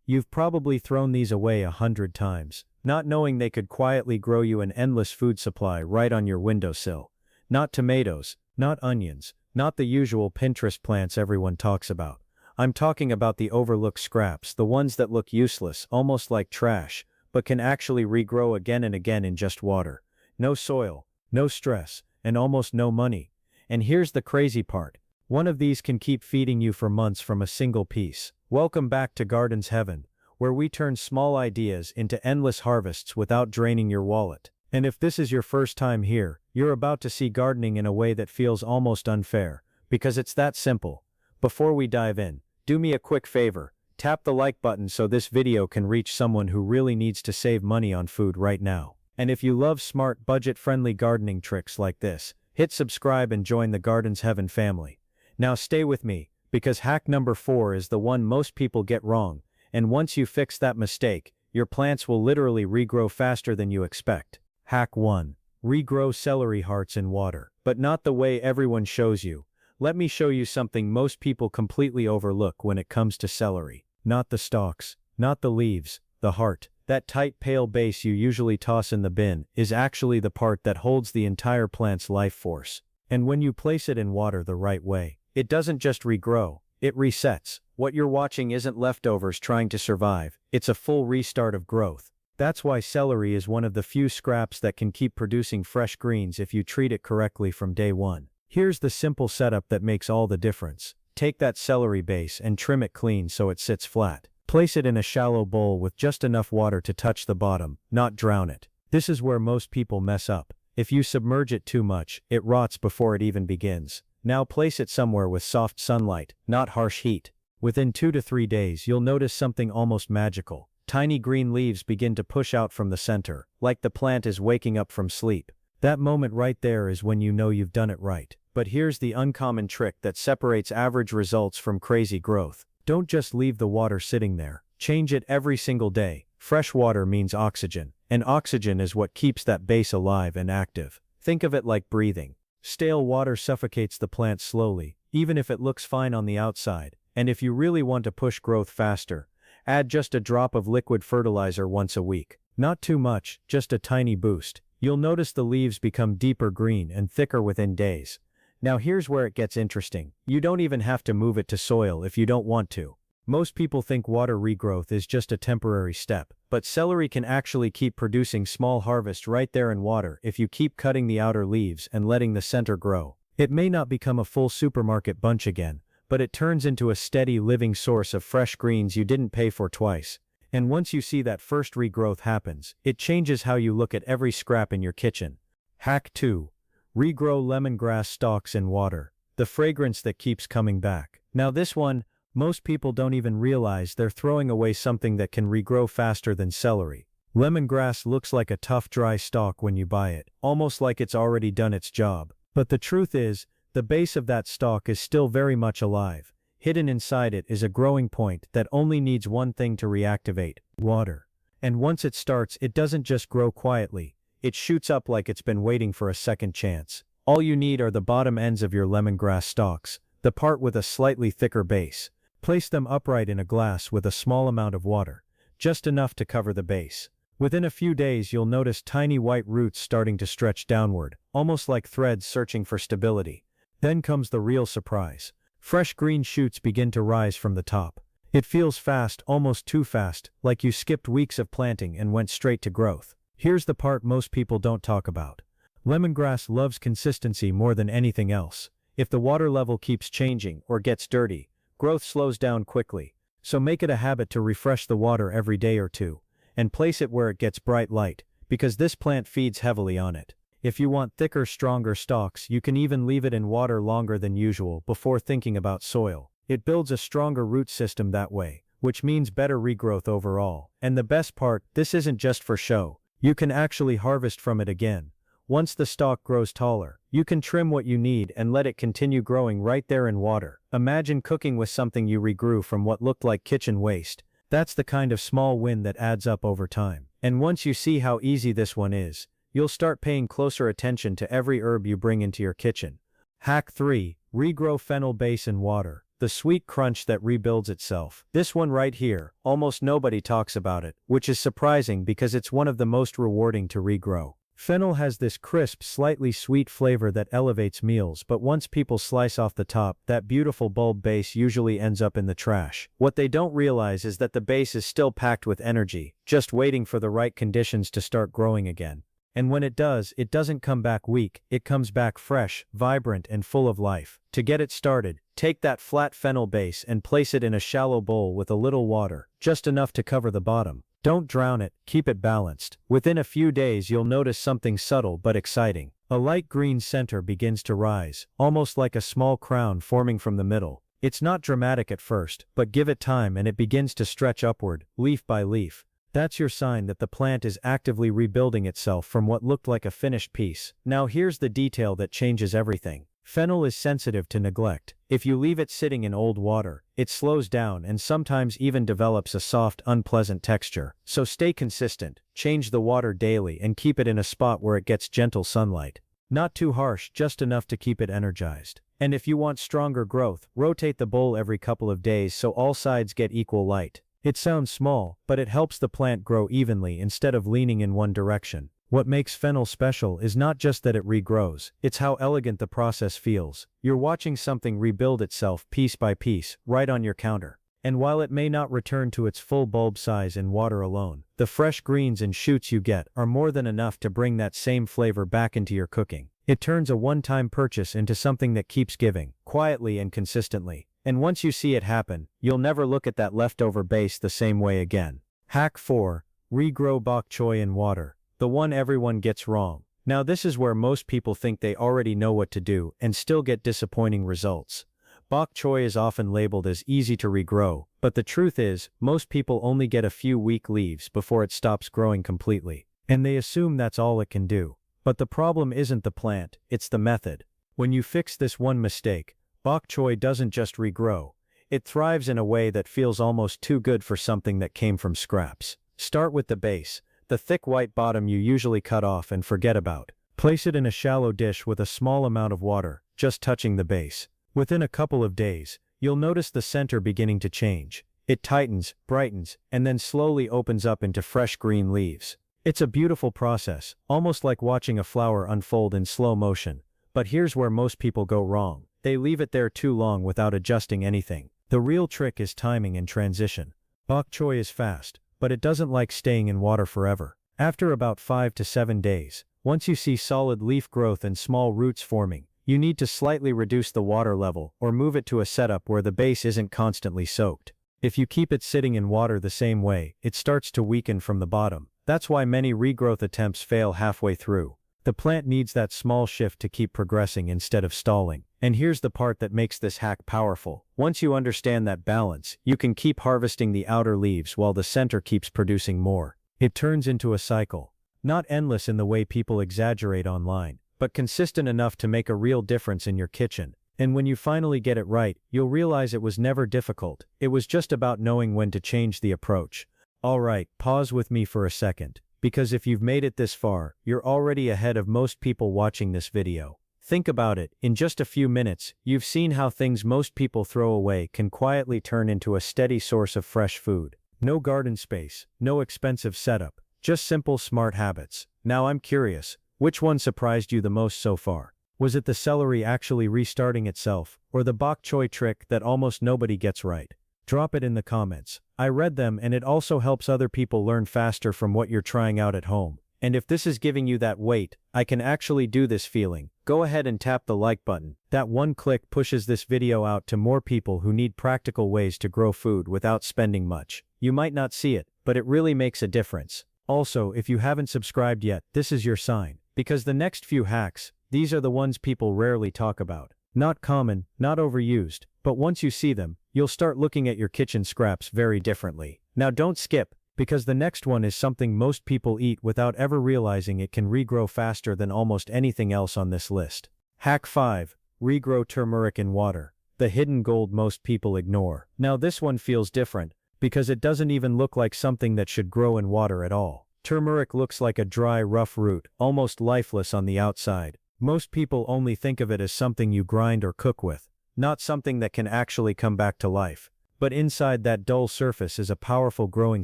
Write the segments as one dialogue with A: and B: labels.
A: You've probably thrown these away 100 times, not knowing they could quietly grow you an endless food supply right on your windowsill. Not tomatoes, not onions, not the usual Pinterest plants everyone talks about. I'm talking about the overlooked scraps, the ones that look useless, almost like trash, but can actually regrow again and again in just water. No soil, no stress, and almost no money. And here's the crazy part. One of these can keep feeding you for months from a single piece. Welcome back to Garden's Heaven, where we turn small ideas into endless harvests without draining your wallet. And if this is your first time here, you're about to see gardening in a way that feels almost unfair, because it's that simple. Before we dive in, do me a quick favor, tap the like button so this video can reach someone who really needs to save money on food right now. And if you love smart, budget-friendly gardening tricks like this, hit subscribe and join the Garden's Heaven family. Now stay with me, because hack number 4 is the one most people get wrong, and once you fix that mistake, your plants will literally regrow faster than you expect. Hack 1. Regrow celery hearts in water. But not the way everyone shows you. Let me show you something most people completely overlook when it comes to celery. Not the stalks, not the leaves, the heart. That tight pale base you usually toss in the bin is actually the part that holds the entire plant's life force. And when you place it in water the right way, it doesn't just regrow, it resets. What you're watching isn't leftovers trying to survive, it's a full restart of growth. That's why celery is one of the few scraps that can keep producing fresh greens if you treat it correctly from day one. Here's the simple setup that makes all the difference. Take that celery base and trim it clean so it sits flat. Place it in a shallow bowl with just enough water to touch the bottom, not drown it. This is where most people mess up. If you submerge it too much, it rots before it even begins. Now place it somewhere with soft sunlight, not harsh heat. Within 2 to 3 days you'll notice something almost magical. Tiny green leaves begin to push out from the center, like the plant is waking up from sleep. That moment right there is when you know you've done it right. But here's the uncommon trick that separates average results from crazy growth. Don't just leave the water sitting there. Change it every single day. Fresh water means oxygen, and oxygen is what keeps that base alive and active. Think of it like breathing. Stale water suffocates the plant slowly, even if it looks fine on the outside. And if you really want to push growth faster, add just a drop of liquid fertilizer once a week. Not too much, just a tiny boost. You'll notice the leaves become deeper green and thicker within days. Now here's where it gets interesting. You don't even have to move it to soil if you don't want to. Most people think water regrowth is just a temporary step, but celery can actually keep producing small harvests right there in water if you keep cutting the outer leaves and letting the center grow. It may not become a full supermarket bunch again, but it turns into a steady living source of fresh greens you didn't pay for twice. And once you see that first regrowth happens, it changes how you look at every scrap in your kitchen. Hack 2. Regrow lemongrass stalks in water. The fragrance that keeps coming back. Now this one, most people don't even realize they're throwing away something that can regrow faster than celery. Lemongrass looks like a tough dry stalk when you buy it, almost like it's already done its job. But the truth is, the base of that stalk is still very much alive. Hidden inside it is a growing point that only needs one thing to reactivate: water. And once it starts, it doesn't just grow quietly, it shoots up like it's been waiting for a second chance. All you need are the bottom ends of your lemongrass stalks, the part with a slightly thicker base. Place them upright in a glass with a small amount of water, just enough to cover the base. Within a few days you'll notice tiny white roots starting to stretch downward, almost like threads searching for stability. Then comes the real surprise. Fresh green shoots begin to rise from the top. It feels fast, almost too fast, like you skipped weeks of planting and went straight to growth. Here's the part most people don't talk about. Lemongrass loves consistency more than anything else. If the water level keeps changing or gets dirty, growth slows down quickly. So make it a habit to refresh the water every day or two, and place it where it gets bright light, because this plant feeds heavily on it. If you want thicker, stronger stalks, you can even leave it in water longer than usual before thinking about soil. It builds a stronger root system that way, which means better regrowth overall. And the best part, this isn't just for show. You can actually harvest from it again. Once the stalk grows taller, you can trim what you need and let it continue growing right there in water. Imagine cooking with something you regrew from what looked like kitchen waste. That's the kind of small win that adds up over time. And once you see how easy this one is, you'll start paying closer attention to every herb you bring into your kitchen. Hack 3. Regrow fennel base in water. the sweet crunch that rebuilds itself. This one right here, almost nobody talks about it, which is surprising because it's one of the most rewarding to regrow. Fennel has this crisp, slightly sweet flavor that elevates meals, but once people slice off the top, that beautiful bulb base usually ends up in the trash. What they don't realize is that the base is still packed with energy, just waiting for the right conditions to start growing again. And when it does, it doesn't come back weak, it comes back fresh, vibrant, and full of life. To get it started, take that flat fennel base and place it in a shallow bowl with a little water, just enough to cover the bottom. Don't drown it, keep it balanced. Within a few days you'll notice something subtle but exciting. A light green center begins to rise, almost like a small crown forming from the middle. It's not dramatic at first, but give it time and it begins to stretch upward, leaf by leaf. That's your sign that the plant is actively rebuilding itself from what looked like a finished piece. Now here's the detail that changes everything. Fennel is sensitive to neglect. If you leave it sitting in old water, it slows down and sometimes even develops a soft, unpleasant texture. So stay consistent, change the water daily and keep it in a spot where it gets gentle sunlight. Not too harsh, just enough to keep it energized. And if you want stronger growth, rotate the bowl every couple of days so all sides get equal light. It sounds small, but it helps the plant grow evenly instead of leaning in one direction. What makes fennel special is not just that it regrows, it's how elegant the process feels. You're watching something rebuild itself piece by piece, right on your counter. And while it may not return to its full bulb size in water alone, the fresh greens and shoots you get are more than enough to bring that same flavor back into your cooking. It turns a one-time purchase into something that keeps giving, quietly and consistently. And once you see it happen, you'll never look at that leftover base the same way again. Hack 4. Regrow bok choy in water. The one everyone gets wrong. Now this is where most people think they already know what to do and still get disappointing results. Bok choy is often labeled as easy to regrow, but the truth is, most people only get a few weak leaves before it stops growing completely. And they assume that's all it can do. But the problem isn't the plant, it's the method. When you fix this one mistake, bok choy doesn't just regrow. It thrives in a way that feels almost too good for something that came from scraps. Start with the base. The thick white bottom you usually cut off and forget about. Place it in a shallow dish with a small amount of water, just touching the base. Within a couple of days, you'll notice the center beginning to change. It tightens, brightens, and then slowly opens up into fresh green leaves. It's a beautiful process, almost like watching a flower unfold in slow motion. But here's where most people go wrong. They leave it there too long without adjusting anything. The real trick is timing and transition. Bok choy is fast, but it doesn't like staying in water forever. After about 5 to 7 days, once you see solid leaf growth and small roots forming, you need to slightly reduce the water level or move it to a setup where the base isn't constantly soaked. If you keep it sitting in water the same way, it starts to weaken from the bottom. That's why many regrowth attempts fail halfway through. The plant needs that small shift to keep progressing instead of stalling. And here's the part that makes this hack powerful. Once you understand that balance, you can keep harvesting the outer leaves while the center keeps producing more. It turns into a cycle. Not endless in the way people exaggerate online, but consistent enough to make a real difference in your kitchen. And when you finally get it right, you'll realize it was never difficult. It was just about knowing when to change the approach. Alright, pause with me for a second. Because if you've made it this far, you're already ahead of most people watching this video. Think about it, in just a few minutes, you've seen how things most people throw away can quietly turn into a steady source of fresh food. No garden space, no expensive setup, just simple smart habits. Now I'm curious, which one surprised you the most so far? Was it the celery actually restarting itself, or the bok choy trick that almost nobody gets right? Drop it in the comments. I read them and it also helps other people learn faster from what you're trying out at home. And if this is giving you that "wait, I can actually do this" feeling, go ahead and tap the like button. That one click pushes this video out to more people who need practical ways to grow food without spending much. You might not see it, but it really makes a difference. Also, if you haven't subscribed yet, this is your sign. Because the next few hacks, these are the ones people rarely talk about. Not common, not overused, but once you see them, you'll start looking at your kitchen scraps very differently. Now don't skip, because the next one is something most people eat without ever realizing it can regrow faster than almost anything else on this list. Hack 5. Regrow turmeric in water. The hidden gold most people ignore. Now this one feels different, because it doesn't even look like something that should grow in water at all. Turmeric looks like a dry, rough root, almost lifeless on the outside. Most people only think of it as something you grind or cook with. not something that can actually come back to life. But inside that dull surface is a powerful growing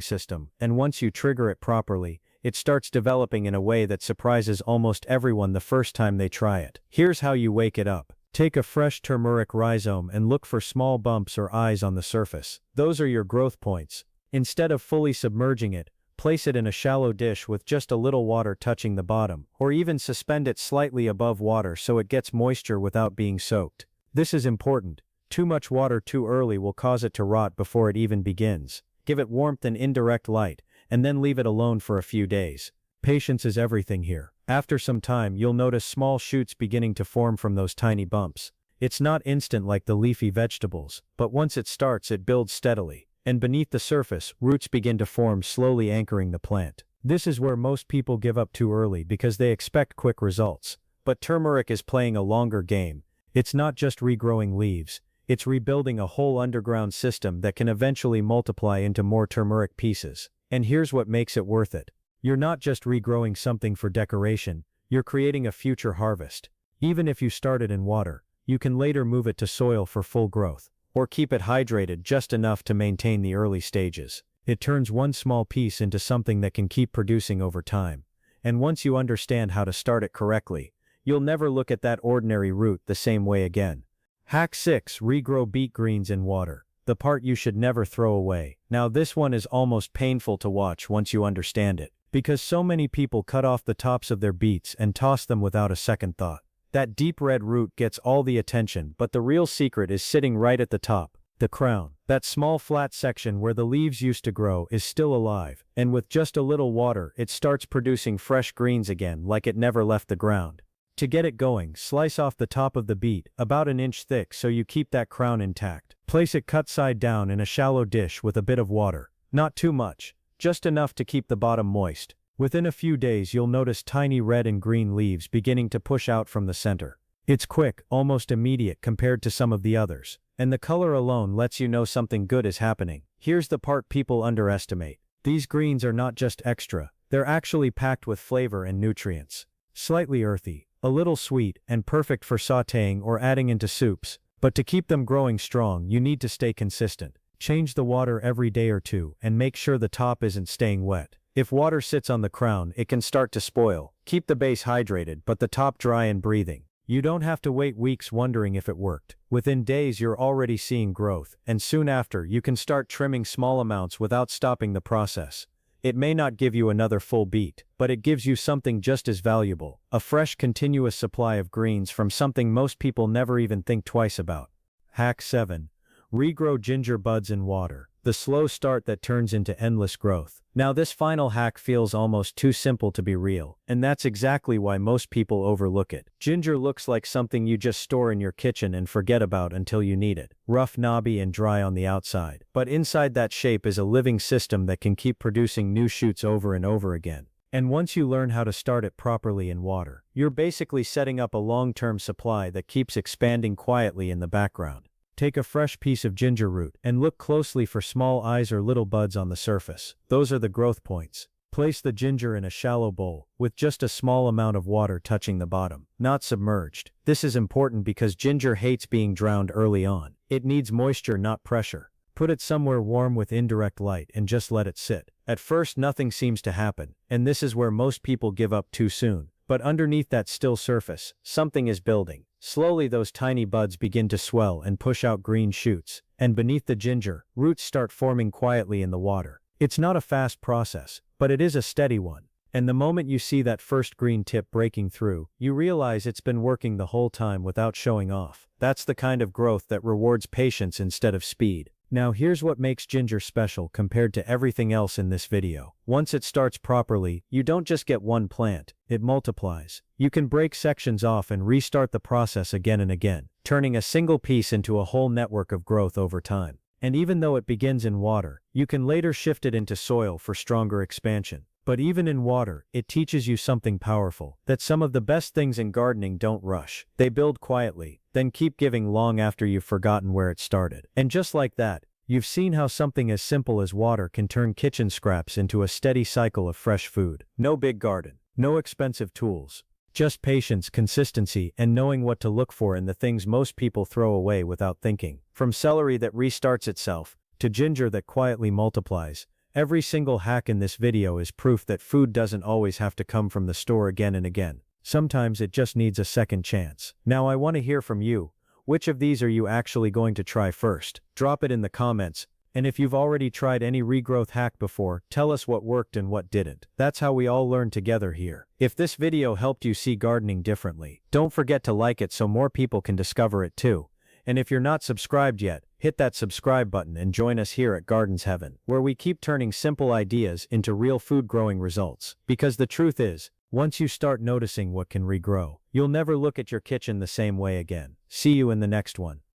A: system, and once you trigger it properly, it starts developing in a way that surprises almost everyone the first time they try it. Here's how you wake it up. Take a fresh turmeric rhizome and look for small bumps or eyes on the surface. Those are your growth points. Instead of fully submerging it, place it in a shallow dish with just a little water touching the bottom, or even suspend it slightly above water so it gets moisture without being soaked. This is important. Too much water too early will cause it to rot before it even begins. Give it warmth and indirect light, and then leave it alone for a few days. Patience is everything here. After some time, you'll notice small shoots beginning to form from those tiny bumps. It's not instant like the leafy vegetables, but once it starts, it builds steadily. And beneath the surface, roots begin to form, slowly anchoring the plant. This is where most people give up too early because they expect quick results. But turmeric is playing a longer game. It's not just regrowing leaves, it's rebuilding a whole underground system that can eventually multiply into more turmeric pieces. And here's what makes it worth it. You're not just regrowing something for decoration, you're creating a future harvest. Even if you start it in water, you can later move it to soil for full growth, or keep it hydrated just enough to maintain the early stages. It turns one small piece into something that can keep producing over time. And once you understand how to start it correctly, you'll never look at that ordinary root the same way again. Hack 6: Regrow beet greens in water. The part you should never throw away. Now this one is almost painful to watch once you understand it, because so many people cut off the tops of their beets and toss them without a second thought. That deep red root gets all the attention, but the real secret is sitting right at the top, the crown. That small flat section where the leaves used to grow is still alive, and with just a little water it starts producing fresh greens again like it never left the ground. To get it going, slice off the top of the beet, about an inch thick so you keep that crown intact. Place it cut side down in a shallow dish with a bit of water. Not too much, just enough to keep the bottom moist. Within a few days you'll notice tiny red and green leaves beginning to push out from the center. It's quick, almost immediate compared to some of the others. And the color alone lets you know something good is happening. Here's the part people underestimate. These greens are not just extra, they're actually packed with flavor and nutrients. Slightly earthy, a little sweet, and perfect for sautéing or adding into soups. But to keep them growing strong, you need to stay consistent. Change the water every day or two, and make sure the top isn't staying wet. If water sits on the crown, it can start to spoil. Keep the base hydrated, but the top dry and breathing. You don't have to wait weeks wondering if it worked. Within days you're already seeing growth, and soon after you can start trimming small amounts without stopping the process. It may not give you another full beet, but it gives you something just as valuable, a fresh continuous supply of greens from something most people never even think twice about. Hack 7. Regrow ginger buds in water. The slow start that turns into endless growth. Now this final hack feels almost too simple to be real, and that's exactly why most people overlook it. Ginger looks like something you just store in your kitchen and forget about until you need it. Rough, knobby, and dry on the outside. But inside that shape is a living system that can keep producing new shoots over and over again. And once you learn how to start it properly in water, you're basically setting up a long-term supply that keeps expanding quietly in the background. Take a fresh piece of ginger root and look closely for small eyes or little buds on the surface. Those are the growth points. Place the ginger in a shallow bowl, with just a small amount of water touching the bottom, not submerged. This is important because ginger hates being drowned early on. It needs moisture, not pressure. Put it somewhere warm with indirect light and just let it sit. At first nothing seems to happen, and this is where most people give up too soon. But underneath that still surface, something is building. Slowly those tiny buds begin to swell and push out green shoots, and beneath the ginger, roots start forming quietly in the water. It's not a fast process, but it is a steady one. And the moment you see that first green tip breaking through, you realize it's been working the whole time without showing off. That's the kind of growth that rewards patience instead of speed. Now here's what makes ginger special compared to everything else in this video. Once it starts properly, you don't just get one plant, it multiplies. You can break sections off and restart the process again and again, turning a single piece into a whole network of growth over time. And even though it begins in water, you can later shift it into soil for stronger expansion. But even in water, it teaches you something powerful, that some of the best things in gardening don't rush. They build quietly, then keep giving long after you've forgotten where it started. And just like that, you've seen how something as simple as water can turn kitchen scraps into a steady cycle of fresh food. No big garden, no expensive tools, Just patience, consistency, and knowing what to look for in the things most people throw away without thinking. From celery that restarts itself, to ginger that quietly multiplies, every single hack in this video is proof that food doesn't always have to come from the store again and again. Sometimes it just needs a second chance. Now I want to hear from you. Which of these are you actually going to try first? Drop it in the comments. And if you've already tried any regrowth hack before, tell us what worked and what didn't. That's how we all learn together here. If this video helped you see gardening differently, don't forget to like it so more people can discover it too. And if you're not subscribed yet, hit that subscribe button and join us here at Gardens Heaven, where we keep turning simple ideas into real food growing results. Because the truth is, once you start noticing what can regrow, you'll never look at your kitchen the same way again. See you in the next one.